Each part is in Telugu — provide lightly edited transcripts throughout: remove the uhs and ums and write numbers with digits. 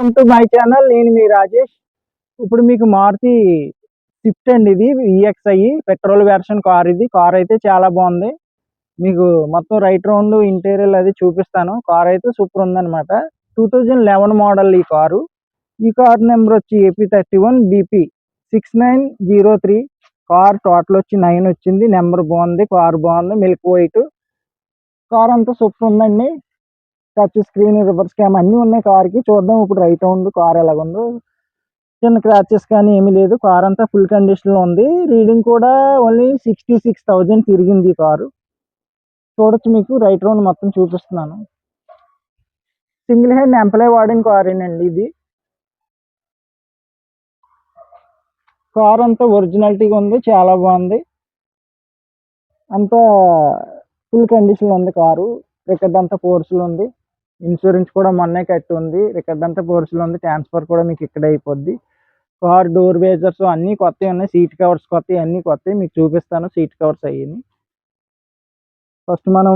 Welcome to my channel. నేను మీ రాజేష్. ఇప్పుడు మీకు మారుతి స్విఫ్ట్ అండి, ఇది ఈఎక్స్ఐ పెట్రోల్ వెర్షన్ కార్. ఇది కార్ అయితే చాలా బాగుంది. మీకు మొత్తం రైట్ రౌండ్ ఇంటీరియర్ అది చూపిస్తాను. కార్ అయితే సూపర్ ఉందన్నమాట. 2011 మోడల్ ఈ కారు. ఈ కార్ నెంబర్ వచ్చి AP31BP6903. కార్ టోటల్ వచ్చి 9 వచ్చింది. నెంబర్ బాగుంది, కార్ బాగుంది, మిల్క్ వైట్. కార్ అంతా సూపర్ ఉందండి. టచ్ స్క్రీన్, రివర్స్ క్యామ్ అన్నీ ఉన్నాయి కార్కి. చూద్దాం ఇప్పుడు రైట్ రౌండ్ కార్ ఎలాగుందో. చిన్న క్రాచెస్ కానీ ఏమీ లేదు. కార్ అంతా ఫుల్ కండిషన్లో ఉంది. రీడింగ్ కూడా ఓన్లీ 66,000 తిరిగింది ఈ కారు. చూడొచ్చు, మీకు రైట్ రౌండ్ మొత్తం చూపిస్తున్నాను. సింగిల్ హెడ్ ఎంప్లాయ్ వాడిన కారేనండి ఇది. కార్ అంతా ఒరిజినాలిటీగా ఉంది, చాలా బాగుంది. అంతా ఫుల్ కండిషన్లో ఉంది కారు. రికార్డ్ అంతా ఫోర్స్లో ఉంది. ఇన్సూరెన్స్ కూడా మొన్నే కట్టి ఉంది. రికార్డ్ అంతా ఫోర్స్లో ఉంది. ట్రాన్స్ఫర్ కూడా మీకు ఇక్కడ అయిపోద్ది. కార్ డోర్ వేజర్స్ అన్నీ కొత్తవి ఉన్నాయి. సీట్ కవర్స్ కొత్తవి, అన్నీ కొత్తవి. మీకు చూపిస్తాను సీట్ కవర్స్ అయ్యి. ఫస్ట్ మనం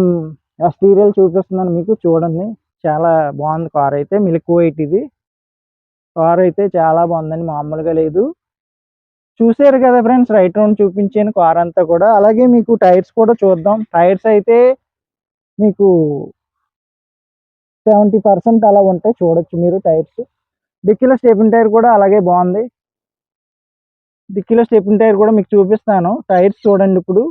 ఎక్స్టీరియర్ చూపిస్తున్నాను మీకు, చూడండి. చాలా బాగుంది కార్ అయితే. మిల్క్ వైట్ ఇది. కార్ అయితే చాలా బాగుందండి, మామూలుగా లేదు. చూసారు కదా ఫ్రెండ్స్, రైట్ రౌండ్ చూపించాను కార్ అంతా కూడా. అలాగే మీకు టైర్స్ కూడా చూద్దాం. టైర్స్ అయితే మీకు 70% అలా ఉంటాయి. చూడొచ్చు మీరు టైర్స్. డిక్కీలో స్టెపిన్ టైర్ కూడా అలాగే బాగుంది. డిక్కీలో స్టెపిన్ టైర్ కూడా మీకు చూపిస్తాను. టైర్స్ చూడండి ఇప్పుడు.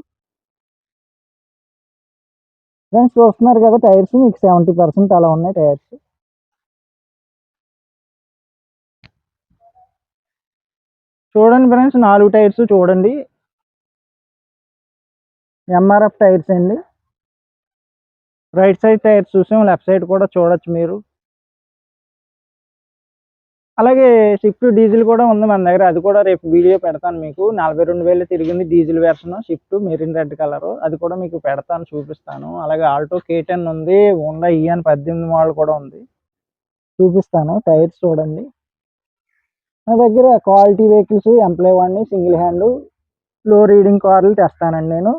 ఫ్రెండ్స్ చూస్తున్నారు కదా, టైర్స్ మీకు 70% అలా ఉన్నాయి టైర్స్. చూడండి ఫ్రెండ్స్, 4 టైర్స్ చూడండి. ఎంఆర్ఎఫ్ టైర్స్ అండి. రైట్ సైడ్ టైర్స్ చూసాం, లెఫ్ట్ సైడ్ కూడా చూడొచ్చు మీరు. అలాగే స్విఫ్ట్ డీజిల్ కూడా ఉంది మన దగ్గర. అది కూడా రేపు వీడియో పెడతాను మీకు. 42,000 తిరిగింది diesel version Swift, Merin red colour. అది కూడా మీకు పెడతాను, చూపిస్తాను. అలాగే ఆల్టో K10 ఉంది. హోండా ఇయాన్ 18 మోడల్ కూడా ఉంది, చూపిస్తాను. టైర్స్ చూడండి. నా దగ్గర క్వాలిటీ వెహికల్స్, ఎంప్లాయ్ వాడిని, సింగిల్ హ్యాండ్, లో రీడింగ్ కార్లు తెస్తానండి నేను.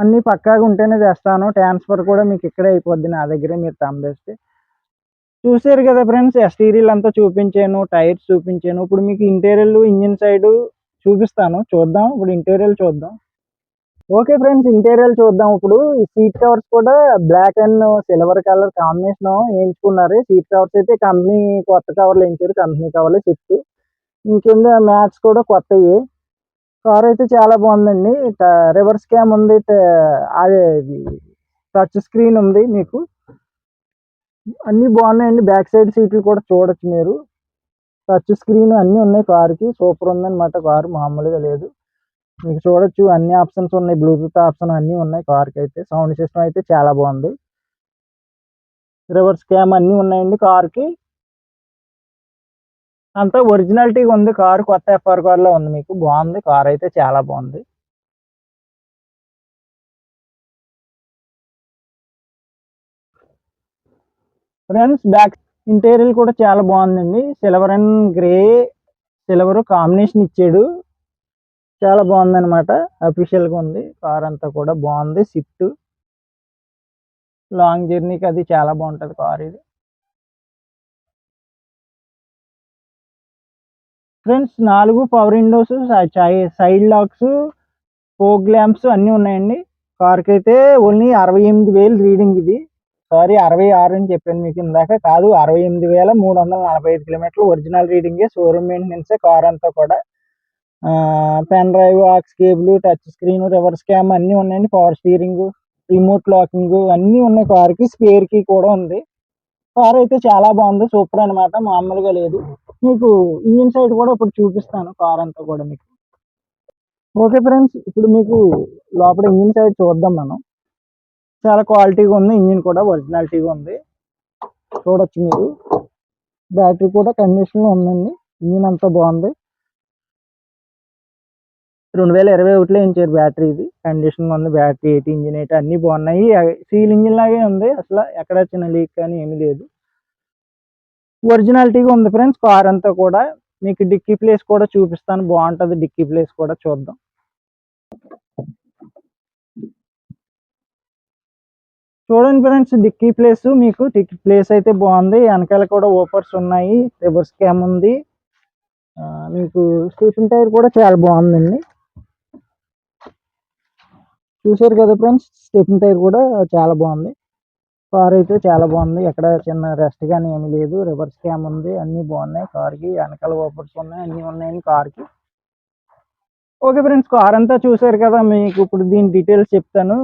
అన్నీ పక్కాగా ఉంటేనే తెస్తాను. ట్రాన్స్ఫర్ కూడా మీకు ఇక్కడే అయిపోద్ది, నా దగ్గరే మీరు తంబేస్తే. చూసారు కదా ఫ్రెండ్స్, ఎక్స్టీరియర్ అంతా చూపించాను, టైర్స్ చూపించాను. ఇప్పుడు మీకు ఇంటీరియర్, ఇంజిన్ సైడ్ చూపిస్తాను. చూద్దాం ఇప్పుడు ఇంటీరియర్ చూద్దాం. ఓకే ఫ్రెండ్స్, ఇంటీరియర్ చూద్దాం ఇప్పుడు. ఈ సీట్ కవర్స్ కూడా black and silver colour combination వేయించుకున్నారు. సీట్ కవర్స్ అయితే కంపెనీ కొత్త కవర్లు వేయించారు, కంపెనీ కవర్లు షిఫ్ట్. ఇంకింద మ్యాట్స్ కూడా కొత్తవి. కార్ అయితే చాలా బాగుందండి. రివర్స్ క్యామ్ ఉంది, అదే టచ్ స్క్రీన్ ఉంది మీకు. అన్నీ బాగున్నాయండి. బ్యాక్ సైడ్ సీట్లు కూడా చూడొచ్చు మీరు. టచ్ స్క్రీన్ అన్నీ ఉన్నాయి కార్కి. సూపర్ ఉందన్నమాట కారు, మామూలుగా లేదు. మీకు చూడొచ్చు అన్ని ఆప్షన్స్ ఉన్నాయి. బ్లూటూత్ ఆప్షన్ అన్నీ ఉన్నాయి కార్కి అయితే. సౌండ్ సిస్టమ్ అయితే చాలా బాగుంది. రివర్స్ క్యామ్ అన్నీ ఉన్నాయండి కార్కి. అంతా ఒరిజినాలిటీగా ఉంది కారు. కొత్త ఎఫ్ఆర్ కార్లో ఉంది మీకు. బాగుంది కార్ అయితే, చాలా బాగుంది. ఫ్రెండ్స్ బ్యాక్ ఇంటీరియర్ కూడా చాలా బాగుందండి. Silver and grey, silver combination ఇచ్చాడు. చాలా బాగుందన్నమాట. అఫీషియల్గా ఉంది. కార్ అంతా కూడా బాగుంది. స్విఫ్ట్ లాంగ్ జర్నీకి అది చాలా బాగుంటుంది కార్ ఇది. Friends 4 power Windows, side locks, fog lamps అన్నీ ఉన్నాయండి. కార్కి అయితే ఓన్లీ 68,000 రీడింగ్ ఇది. సారీ, 66 అని చెప్పాను మీకు ఇందాక. కాదు, 68,345 కిలోమీటర్లు ఒరిజినల్ రీడింగే. షోరూమ్ మెయింటెనెన్సే కార్ అంతా కూడా. Pen drive, aux cable, touch screen, reverse cam అన్నీ ఉన్నాయండి. పవర్ స్టీరింగ్, రిమోట్ లాకింగ్ అన్నీ ఉన్నాయి కార్కి. స్పేర్ కీ కూడా ఉంది. కార్ అయితే చాలా బాగుంది, సూపర్ అనమాట, మామూలుగా లేదు. మీకు ఇంజిన్ సైడ్ కూడా ఇప్పుడు చూపిస్తాను కార్ అంతా కూడా మీకు. ఓకే ఫ్రెండ్స్, ఇప్పుడు మీకు లోపల ఇంజిన్ సైడ్ చూద్దాం మనం. చాలా క్వాలిటీగా ఉంది. ఇంజిన్ కూడా ఒరిజినాలిటీగా ఉంది, చూడొచ్చు మీరు. బ్యాటరీ కూడా కండిషన్లో ఉందండి. ఇంజిన్ అంతా బాగుంది. 2021లో ఇచ్చారు బ్యాటరీ. ఇది కండిషన్గా ఉంది. బ్యాటరీ ఏంటి, ఇంజిన్ ఏంటి అన్నీ బాగున్నాయి. సీల్ ఇంజిన్ లాగే ఉంది, అసలు ఎక్కడ చిన్న లీక్ కానీ ఏమీ లేదు. ఒరిజినాలిటీగా ఉంది ఫ్రెండ్స్ కార్ అంతా కూడా. మీకు డిక్కీ ప్లేస్ కూడా చూపిస్తాను, బాగుంటుంది డిక్కీ ప్లేస్ కూడా. చూద్దాం. చూడండి ఫ్రెండ్స్, డిక్కీ ప్లేస్ మీకు ప్లేస్ అయితే బాగుంది. వెనకాల కూడా ఓపర్స్ ఉన్నాయి, రివర్స్ క్యామ్ ఉంది. మీకు స్టీఫెన్ టైర్ కూడా చాలా బాగుందండి. చూసారు కదా ఫ్రెండ్స్, స్టెఫిన్ టైర్ కూడా చాలా బాగుంది. కార్ అయితే చాలా బాగుంది, ఎక్కడ చిన్న రెస్ట్ కానీ ఏమీ లేదు. రివర్స్ క్యామ్ ఉంది, అన్నీ బాగున్నాయి కార్కి. వెనకాల ఓపర్స్ ఉన్నాయి, అన్నీ ఉన్నాయండి కార్కి. ఓకే ఫ్రెండ్స్, కార్ అంతా చూసారు కదా. మీకు ఇప్పుడు దీని డీటెయిల్స్ చెప్తాను.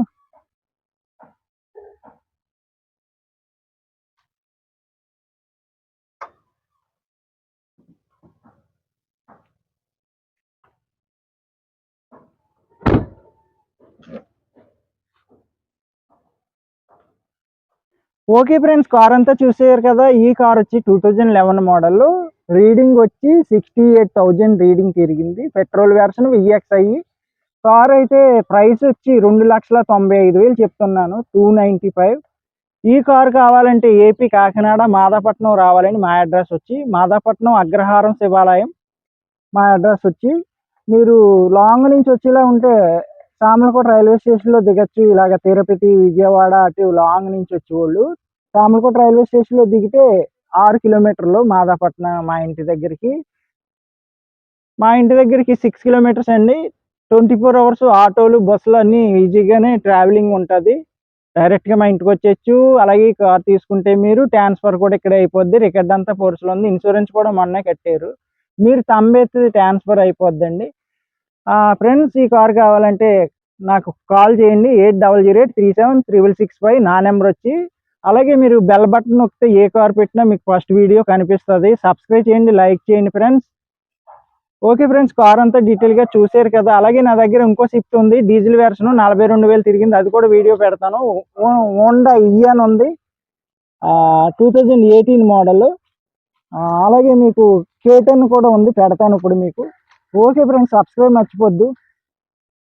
ఓకే ఫ్రెండ్స్, కార్ అంతా చూసారు కదా. ఈ కార్ వచ్చి 2011 మోడల్, రీడింగ్ వచ్చి 68,000 రీడింగ్ తిరిగింది. Petrol version VXi. కార్ అయితే ప్రైస్ వచ్చి 2,95,000 చెప్తున్నాను, 295. ఈ కార్ కావాలంటే ఏపీ కాకినాడ మాదాపట్నం రావాలండి. మా అడ్రస్ వచ్చి మాదాపట్నం అగ్రహారం శివాలయం. మా అడ్రస్ వచ్చి మీరు లాంగ్ నుంచి వచ్చేలా ఉంటే సామలకోట రైల్వే స్టేషన్లో దిగచ్చు. ఇలాగ తిరుపతి, విజయవాడ అటు లాంగ్ నుంచి వచ్చేవాళ్ళు సామలకోట రైల్వే స్టేషన్లో దిగితే 6 కిలోమీటర్లు మాదాపట్నం మా ఇంటి దగ్గరికి. 6 కిలోమీటర్స్ అండి. 24 అవర్స్ ఆటోలు, బస్సులు అన్నీ ఈజీగానే ట్రావెలింగ్ ఉంటుంది. డైరెక్ట్గా మా ఇంటికి వచ్చేయచ్చు. అలాగే కార్ తీసుకుంటే మీరు ట్రాన్స్ఫర్ కూడా ఇక్కడే అయిపోద్ది. రికార్డ్ అంతా ఫోర్స్లో ఉంది, ఇన్సూరెన్స్ కూడా మొన్నే కట్టారు. మీరు తంబెత్తి ట్రాన్స్ఫర్ అయిపోద్దండి. ఫ్రెండ్స్, ఈ కార్ కావాలంటే నాకు కాల్ చేయండి. 8008376665 నా నెంబర్ వచ్చి. అలాగే మీరు బెల్ బటన్ నొక్కితే ఏ కార్ పెట్టినా మీకు ఫస్ట్ వీడియో కనిపిస్తుంది. సబ్స్క్రైబ్ చేయండి, లైక్ చేయండి ఫ్రెండ్స్. ఓకే ఫ్రెండ్స్, కార్ అంతా డీటెయిల్గా చూసారు కదా. అలాగే నా దగ్గర ఇంకో స్విఫ్ట్ ఉంది, డీజిల్ వెర్షన్, 42,000 తిరిగింది. అది కూడా వీడియో పెడతాను. హోండా ఇయాన్ ఉంది, 2018 మోడల్. అలాగే మీకు K10 కూడా ఉంది, పెడతాను ఇప్పుడు మీకు. ఓకే ఫ్రెండ్స్, సబ్స్క్రైబ్ మర్చిపోద్దు.